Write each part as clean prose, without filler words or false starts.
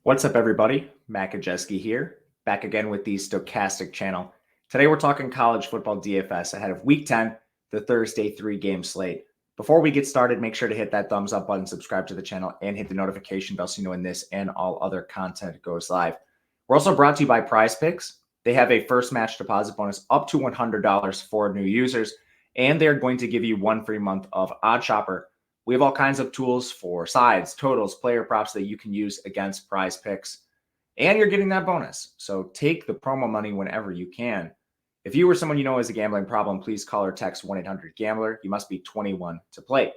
What's up, everybody? Gajewski here, back again with the Stochastic channel. Today we're talking College Football DFS ahead of Week 10, the Thursday 3-game slate. Before we get started, make sure to hit that thumbs up button, subscribe to the channel, and hit the notification bell so you know when this and all other content goes live. We're also brought to you by Prize Picks. They have a first match deposit bonus up to $100 for new users, and they're going to give you one free month of Odd Shopper. We have all kinds of tools for sides, totals, player props that you can use against Prize Picks, and you're getting that bonus. So take the promo money whenever you can. If you or someone you know has a gambling problem, please call or text 1-800-GAMBLER. You must be 21 to play.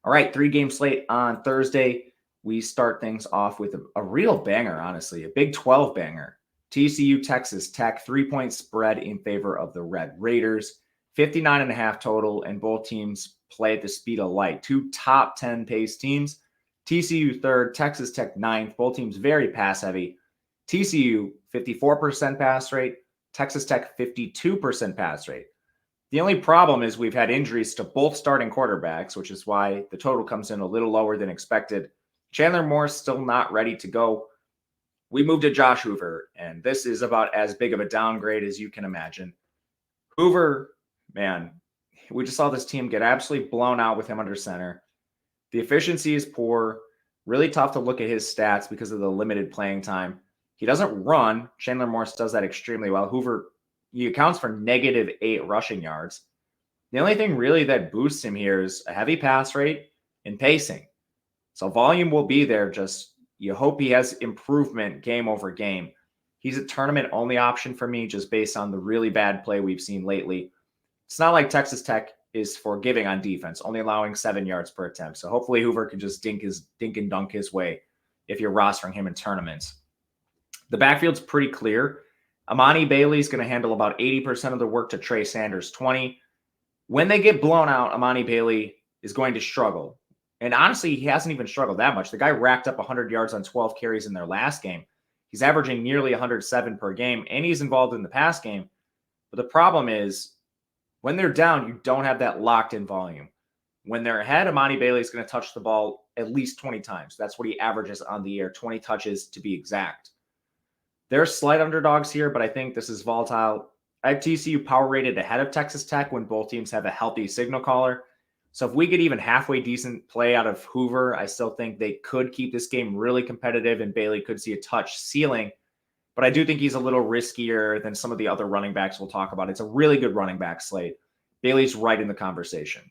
All right, 3-game slate on Thursday. We start things off with a real banger, honestly, a Big 12 banger. TCU, Texas Tech, 3-point spread in favor of the Red Raiders, 59.5 total, and both teams play at the speed of light. Two top 10 pace teams. TCU third, Texas Tech ninth. Both teams very pass heavy. TCU 54% pass rate, Texas Tech 52% pass rate. The only problem is we've had injuries to both starting quarterbacks, which is why the total comes in a little lower than expected. Chandler Moore's still not ready to go. We moved to Josh Hoover, and this is about as big of a downgrade as you can imagine. Hoover, man, we just saw this team get absolutely blown out with him under center. The efficiency is poor. Really tough to look at his stats because of the limited playing time. He doesn't run. Chandler Morse does that extremely well. Hoover, he accounts for -8 rushing yards. The only thing really that boosts him here is a heavy pass rate and pacing. So volume will be there. Just you hope he has improvement game over game. He's a tournament-only option for me just based on the really bad play we've seen lately. It's not like Texas Tech is forgiving on defense, only allowing 7 yards per attempt. So hopefully Hoover can just dink and dunk his way if you're rostering him in tournaments. The backfield's pretty clear. Amani Bailey's going to handle about 80% of the work to Trey Sanders 20. When they get blown out, Amani Bailey is going to struggle. And honestly, he hasn't even struggled that much. The guy racked up 100 yards on 12 carries in their last game. He's averaging nearly 107 per game, and he's involved in the pass game. But the problem is, when they're down, you don't have that locked-in volume. When they're ahead, Amani Bailey's going to touch the ball at least 20 times. That's what he averages on the year, 20 touches to be exact. They're slight underdogs here, but I think this is volatile. I have TCU power rated ahead of Texas Tech when both teams have a healthy signal caller. So if we get even halfway decent play out of Hoover, I still think they could keep this game really competitive and Bailey could see a touch ceiling. But I do think he's a little riskier than some of the other running backs we'll talk about. It's a really good running back slate. Bailey's right in the conversation.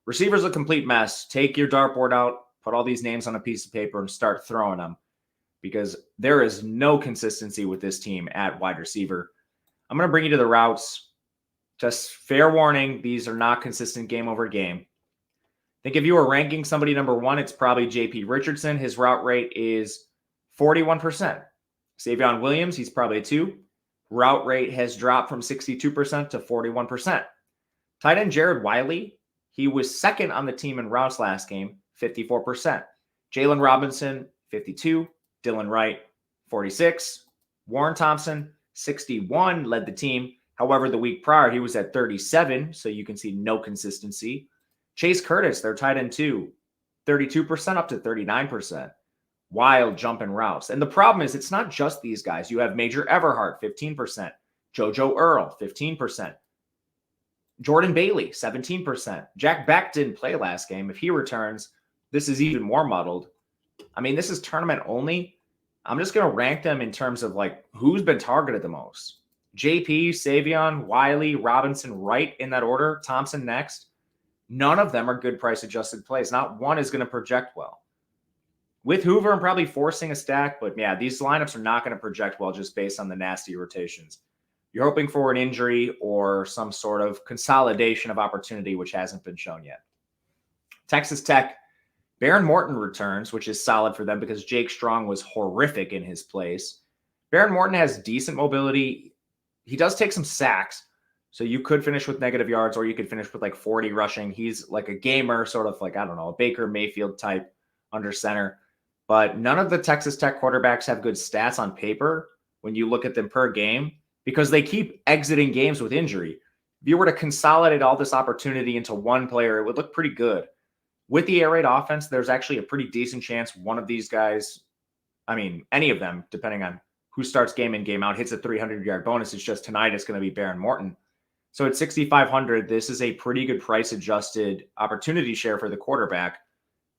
Receiver's a complete mess. Take your dartboard out, put all these names on a piece of paper, and start throwing them because there is no consistency with this team at wide receiver. I'm going to bring you to the routes. Just fair warning, these are not consistent game over game. I think if you were ranking somebody number one, it's probably J.P. Richardson. His route rate is 41%. Savion Williams, he's probably a 2. Route rate has dropped from 62% to 41%. Tight end Jared Wiley, he was second on the team in routes last game, 54%. Jalen Robinson, 52. Dylan Wright, 46. Warren Thompson, 61, led the team. However, the week prior, he was at 37, so you can see no consistency. Chase Curtis, their tight end 2, 32% up to 39%. Wild jump in routes. And the problem is it's not just these guys. You have Major Everhart, 15%. JoJo Earl, 15%. Jordan Bailey, 17%. Jack Beck didn't play last game. If he returns, this is even more muddled. I mean, this is tournament only. I'm just going to rank them in terms of like who's been targeted the most. JP, Savion, Wiley, Robinson, Wright in that order. Thompson next. None of them are good price-adjusted plays. Not one is going to project well. With Hoover, I'm probably forcing a stack, but yeah, these lineups are not going to project well just based on the nasty rotations. You're hoping for an injury or some sort of consolidation of opportunity, which hasn't been shown yet. Texas Tech, Baron Morton returns, which is solid for them because Jake Strong was horrific in his place. Baron Morton has decent mobility. He does take some sacks, so you could finish with negative yards or you could finish with like 40 rushing. He's like a gamer, sort of like, I don't know, a Baker Mayfield type under center. But none of the Texas Tech quarterbacks have good stats on paper when you look at them per game because they keep exiting games with injury. If you were to consolidate all this opportunity into one player, it would look pretty good. With the air raid offense, there's actually a pretty decent chance one of these guys I mean, any of them, depending on who starts game in, game out, hits a 300-yard bonus. It's just tonight it's going to be Baron Morton. So at 6,500, this is a pretty good price-adjusted opportunity share for the quarterback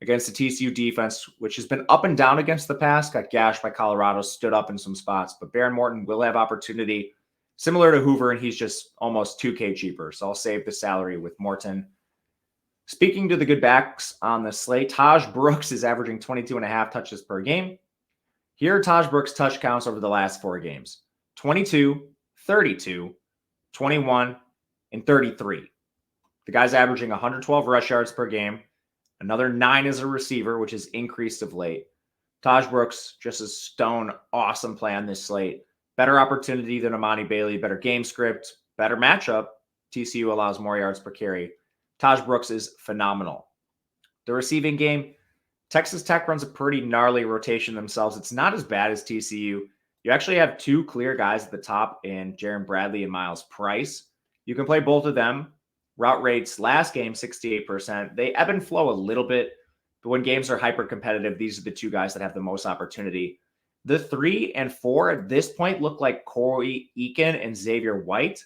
against the TCU defense, which has been up and down against the pass, got gashed by Colorado, stood up in some spots. But Baron Morton will have opportunity similar to Hoover, and he's just almost $2K cheaper. So I'll save the salary with Morton. Speaking to the good backs on the slate, Taj Brooks is averaging 22.5 touches per game. Here are Taj Brooks' touch counts over the last 4 games: 22, 32, 21, and 33. The guy's averaging 112 rush yards per game, another 9 as a receiver, which has increased of late. Taj Brooks, just a stone awesome play on this slate. Better opportunity than Amani Bailey, better game script, better matchup. TCU allows more yards per carry. Taj Brooks is phenomenal. The receiving game, Texas Tech runs a pretty gnarly rotation themselves. It's not as bad as TCU. You actually have 2 clear guys at the top in Jaron Bradley and Miles Price. You can play both of them. Route rates last game, 68%. They ebb and flow a little bit, but when games are hyper competitive, these are the 2 guys that have the most opportunity. The 3 and 4 at this point look like Corey Eakin and Xavier White.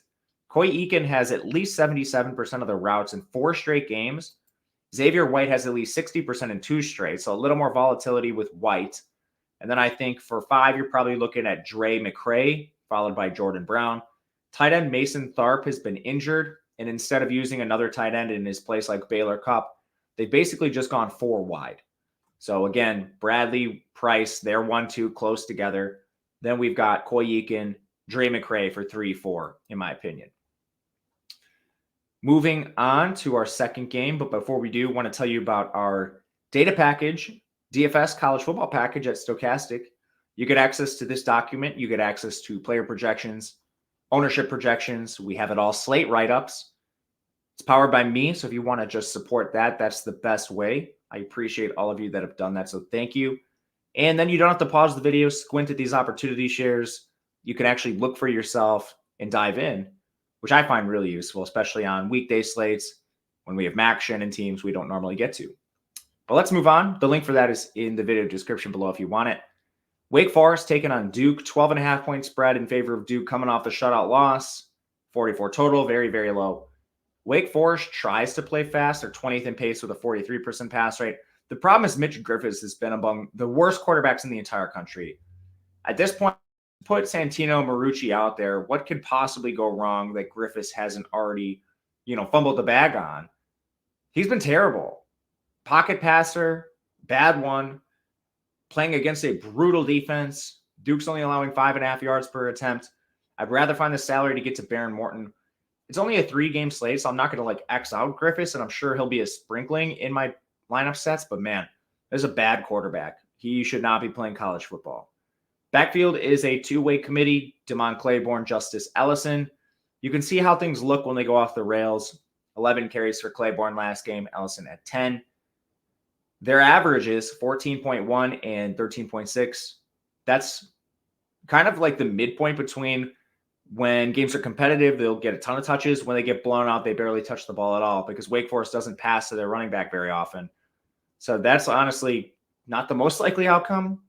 Corey Eakin has at least 77% of the routes in 4 straight games. Xavier White has at least 60% in 2 straight, so a little more volatility with White. And then I think for 5, you're probably looking at Dre McCray, followed by Jordan Brown. Tight end Mason Tharp has been injured, and instead of using another tight end in his place like Baylor Cup, they've basically just gone 4 wide. So again, Bradley, Price, they're 1-2 close together. Then we've got Coy Eakin, Dre McCray for 3-4, in my opinion. Moving on to our second game, but before we do, I want to tell you about our data package, DFS college football package at Stochastic. You get access to this document. You get access to player projections, ownership projections. We have it all, slate write-ups. It's powered by me, so if you want to just support that, that's the best way. I appreciate all of you that have done that, so thank you. And then you don't have to pause the video, squint at these opportunity shares. You can actually look for yourself and dive in, which I find really useful, especially on weekday slates when we have action and teams we don't normally get to. But let's move on. The link for that is in the video description below if you want it. Wake Forest taking on Duke, 12.5 point spread in favor of Duke, coming off the shutout loss, 44 total, very, very low. Wake Forest tries to play fast. They're 20th in pace with a 43% pass rate. The problem is Mitch Griffiths has been among the worst quarterbacks in the entire country. At this point, put Santino Marucci out there. What could possibly go wrong that Griffiths hasn't already, fumbled the bag on? He's been terrible. Pocket passer, bad one. Playing against a brutal defense. Duke's only allowing 5.5 yards per attempt. I'd rather find the salary to get to Baron Morton. It's only a 3-game slate, so I'm not going to X out Griffiths, and I'm sure he'll be a sprinkling in my lineup sets. But man, there's a bad quarterback. He should not be playing college football. Backfield is a 2-way committee. Damon Claiborne, Justice Ellison. You can see how things look when they go off the rails. 11 carries for Claiborne last game, Ellison at 10. Their average is 14.1 and 13.6. That's kind of like the midpoint between when games are competitive, they'll get a ton of touches. When they get blown out, they barely touch the ball at all because Wake Forest doesn't pass to their running back very often. So that's honestly not the most likely outcome.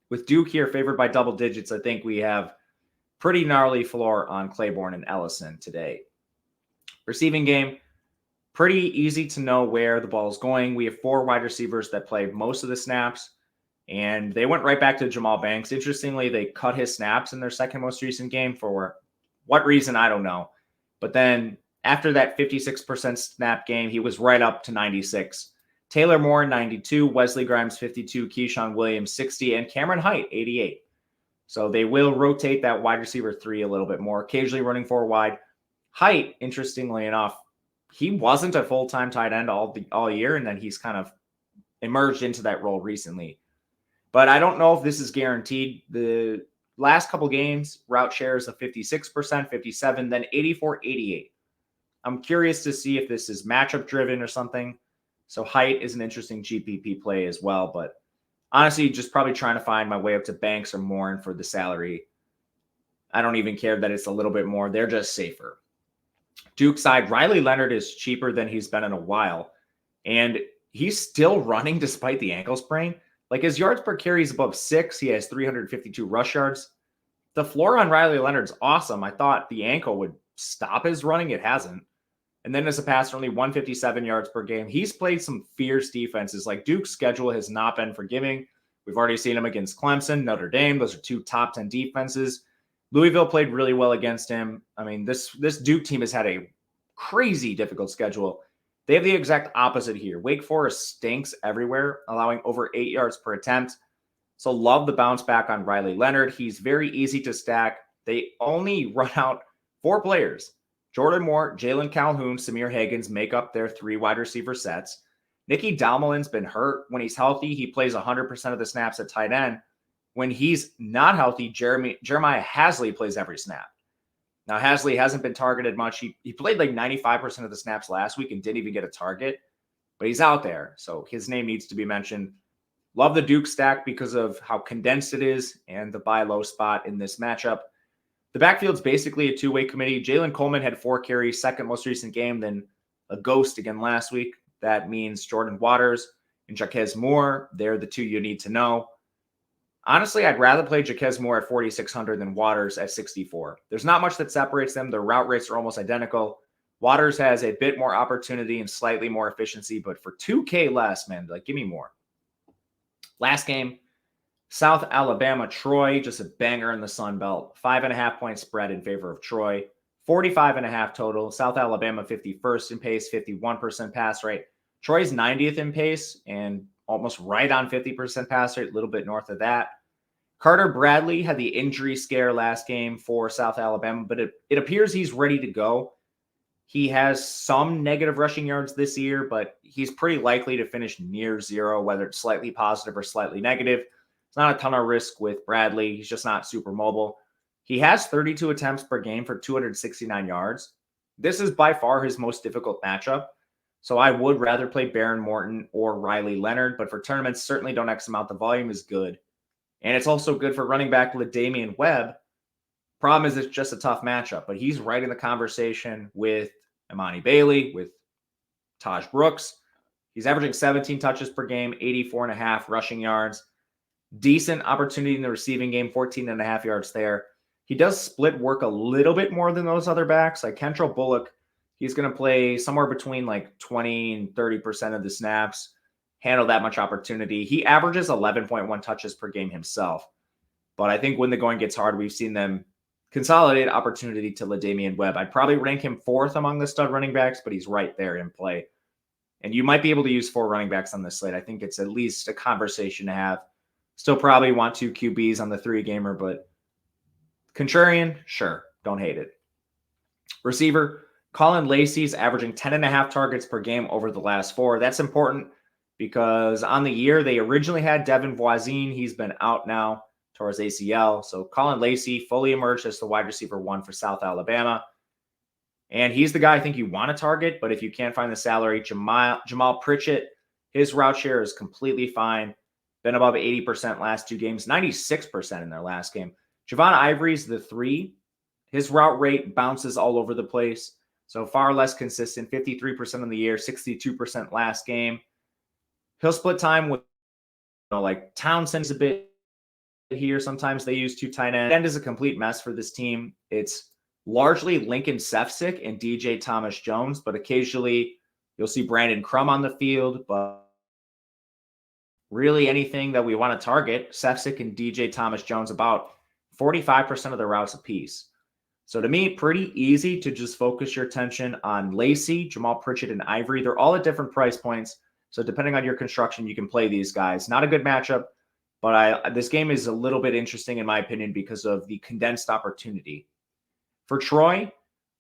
With Duke here favored by double digits, I think we have pretty gnarly floor on Claiborne and Ellison today. Receiving game, pretty easy to know where the ball is going. We have 4 wide receivers that played most of the snaps, and they went right back to Jamal Banks. Interestingly, they cut his snaps in their second most recent game for what reason, I don't know. But then after that 56% snap game, he was right up to 96. Taylor Moore, 92. Wesley Grimes, 52. Keyshawn Williams, 60. And Cameron Height, 88. So they will rotate that wide receiver 3 a little bit more, occasionally running 4 wide. Height, interestingly enough, he wasn't a full-time tight end all year, and then he's kind of emerged into that role recently. But I don't know if this is guaranteed. The last couple games, route shares of 56%, 57, then 84, 88. I'm curious to see if this is matchup driven or something. So Height is an interesting GPP play as well. But honestly, just probably trying to find my way up to Banks or Morin for the salary. I don't even care that it's a little bit more. They're just safer. Duke side, Riley Leonard is cheaper than he's been in a while. And he's still running despite the ankle sprain. Like his yards per carry is above 6. He has 352 rush yards. The floor on Riley Leonard's awesome. I thought the ankle would stop his running. It hasn't. And then as a passer, only 157 yards per game. He's played some fierce defenses. Like Duke's schedule has not been forgiving. We've already seen him against Clemson, Notre Dame. Those are two top 10 defenses. Louisville played really well against him. I mean, this Duke team has had a crazy difficult schedule. They have the exact opposite here. Wake Forest stinks everywhere, allowing over 8 yards per attempt. So love the bounce back on Riley Leonard. He's very easy to stack. They only run out 4 players. Jordan Moore, Jalen Calhoun, Samir Higgins make up their 3 wide receiver sets. Nicky Dalmalin's been hurt. When he's healthy, he plays 100% of the snaps at tight end. When he's not healthy, Jeremiah Hasley plays every snap. Now, Hasley hasn't been targeted much. He played like 95% of the snaps last week and didn't even get a target, but he's out there. So his name needs to be mentioned. Love the Duke stack because of how condensed it is and the buy low spot in this matchup. The backfield's basically a two-way committee. Jalen Coleman had 4 carries, second most recent game, then a ghost again last week. That means Jordan Waters and Jaquez Moore. They're the 2 you need to know. Honestly, I'd rather play Jaquez Moore at 4,600 than Waters at 64. There's not much that separates them. Their route rates are almost identical. Waters has a bit more opportunity and slightly more efficiency, but for 2K less, man, like give me more. Last game, South Alabama, Troy, just a banger in the Sun Belt. 5.5 point spread in favor of Troy. 45.5 total. South Alabama 51st in pace, 51% pass rate. Troy's 90th in pace and almost right on 50% pass rate, a little bit north of that. Carter Bradley had the injury scare last game for South Alabama, but it appears he's ready to go. He has some negative rushing yards this year, but he's pretty likely to finish near 0, whether it's slightly positive or slightly negative. It's not a ton of risk with Bradley. He's just not super mobile. He has 32 attempts per game for 269 yards. This is by far his most difficult matchup. So I would rather play Baron Morton or Riley Leonard, but for tournaments, certainly don't X him out. The volume is good. And it's also good for running back LaDamian Webb. Problem is it's just a tough matchup, but he's right in the conversation with Imani Bailey, with Taj Brooks. He's averaging 17 touches per game, 84.5 rushing yards. Decent opportunity in the receiving game, 14.5 yards there. He does split work a little bit more than those other backs. Like Kentrell Bullock, he's going to play somewhere between like 20 and 30% of the snaps, handle that much opportunity. He averages 11.1 touches per game himself. But I think when the going gets hard, we've seen them consolidate opportunity to LaDamian Webb. I'd probably rank him 4th among the stud running backs, but he's right there in play. And you might be able to use 4 running backs on this slate. I think it's at least a conversation to have. Still probably want 2 QBs on the 3-gamer, but contrarian, sure. Don't hate it. Receiver, Colin Lacey's averaging 10.5 targets per game over the last 4. That's important because on the year, they originally had Devin Voisin. He's been out now towards ACL. So Colin Lacey fully emerged as the wide receiver 1 for South Alabama. And he's the guy I think you want to target, but if you can't find the salary, Jamal Pritchett, his route share is completely fine. Been above 80% last 2 games, 96% in their last game. Javon Ivory's the 3. His route rate bounces all over the place. So far less consistent, 53% of the year, 62% last game. He'll split time with, like Townsend's a bit here. Sometimes they use 2 tight ends. End is a complete mess for this team. It's largely Lincoln Sefcik and DJ Thomas Jones, but occasionally you'll see Brandon Crum on the field. But really anything that we want to target, Sefcik and DJ Thomas Jones, about 45% of the routes apiece. So to me, pretty easy to just focus your attention on Lacey, Jamal Pritchett, and Ivory. They're all at different price points. So depending on your construction, you can play these guys. Not a good matchup, but this game is a little bit interesting in my opinion because of the condensed opportunity. For Troy,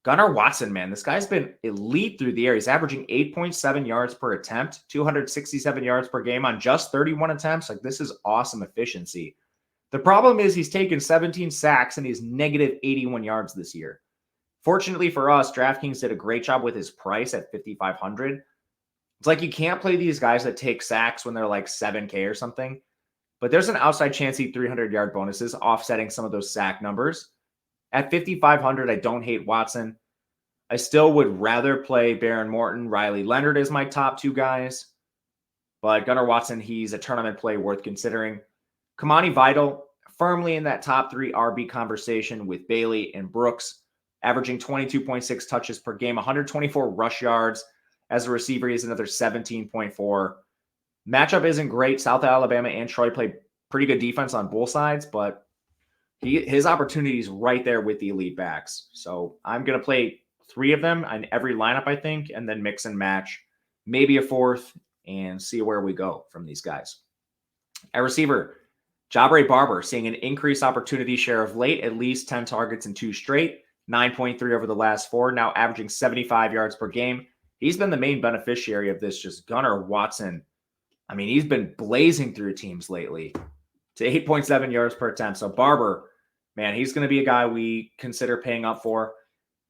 Gunnar Watson, man, this guy's been elite through the air. He's averaging 8.7 yards per attempt, 267 yards per game on just 31 attempts. Like, this is awesome efficiency. The problem is he's taken 17 sacks and he's negative 81 yards this year. Fortunately for us, DraftKings did a great job with his price at 5,500. It's like you can't play these guys that take sacks when they're like 7K or something. But there's an outside chance he 300-yard bonuses offsetting some of those sack numbers. At 5,500, I don't hate Watson. I still would rather play Baron Morton, Riley Leonard as my top 2 guys. But Gunnar Watson, he's a tournament play worth considering. Kamani Vidal, firmly in that top 3 RB conversation with Bailey and Brooks, averaging 22.6 touches per game, 124 rush yards. As a receiver, he's another 17.4. Matchup isn't great. South Alabama and Troy play pretty good defense on both sides, but his opportunity is right there with the elite backs. So I'm going to play 3 of them on every lineup, I think, and then mix and match, maybe a 4th, and see where we go from these guys. At receiver, Jabari Barber seeing an increased opportunity share of late, at least 10 targets in 2 straight, 9.3 over the last 4, now averaging 75 yards per game. He's been the main beneficiary of this. Just Gunnar Watson, I mean, he's been blazing through teams lately to 8.7 yards per attempt. So Barber, man, he's going to be a guy we consider paying up for.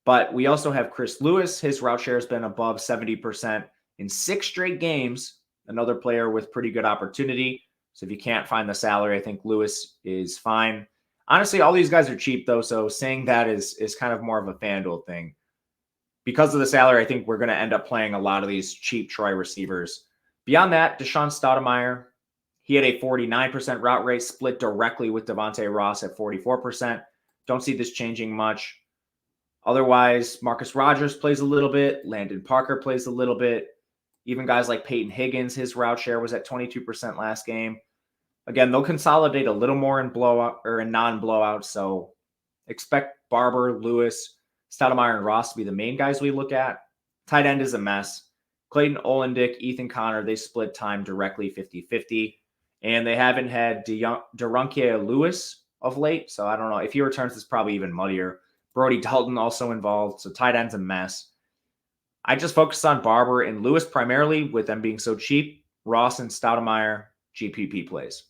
But we also have Chris Lewis. His route share has been above 70% in 6 straight games. Another player with pretty good opportunity. So if you can't find the salary, I think Lewis is fine. Honestly, all these guys are cheap, though. So saying that is kind of more of a FanDuel thing. Because of the salary, I think we're going to end up playing a lot of these cheap Troy receivers. Beyond that, Deshaun Stoudemire, he had a 49% route rate, split directly with Devontae Ross at 44%. Don't see this changing much. Otherwise, Marcus Rogers plays a little bit. Landon Parker plays a little bit. Even guys like Peyton Higgins, his route share was at 22% last game. Again, they'll consolidate a little more in blowout or in non-blowouts. So expect Barber, Lewis, Stoudemire, and Ross to be the main guys we look at. Tight end is a mess. Clayton Olendick, Ethan Connor, they split time directly 50-50. And they haven't had Derunkia Lewis of late. So I don't know. If he returns, it's probably even muddier. Brody Dalton also involved. So tight end's a mess. I just focused on Barber and Lewis primarily with them being so cheap. Ross and Stoudemire, GPP plays.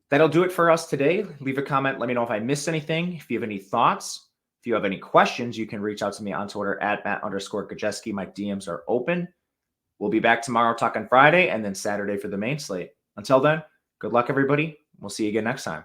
That'll do it for us today. Leave a comment. Let me know if I missed anything. If you have any thoughts, if you have any questions, you can reach out to me on Twitter at Matt_Gajewski. My DMs are open. We'll be back tomorrow talking Friday and then Saturday for the main slate. Until then, good luck, everybody. We'll see you again next time.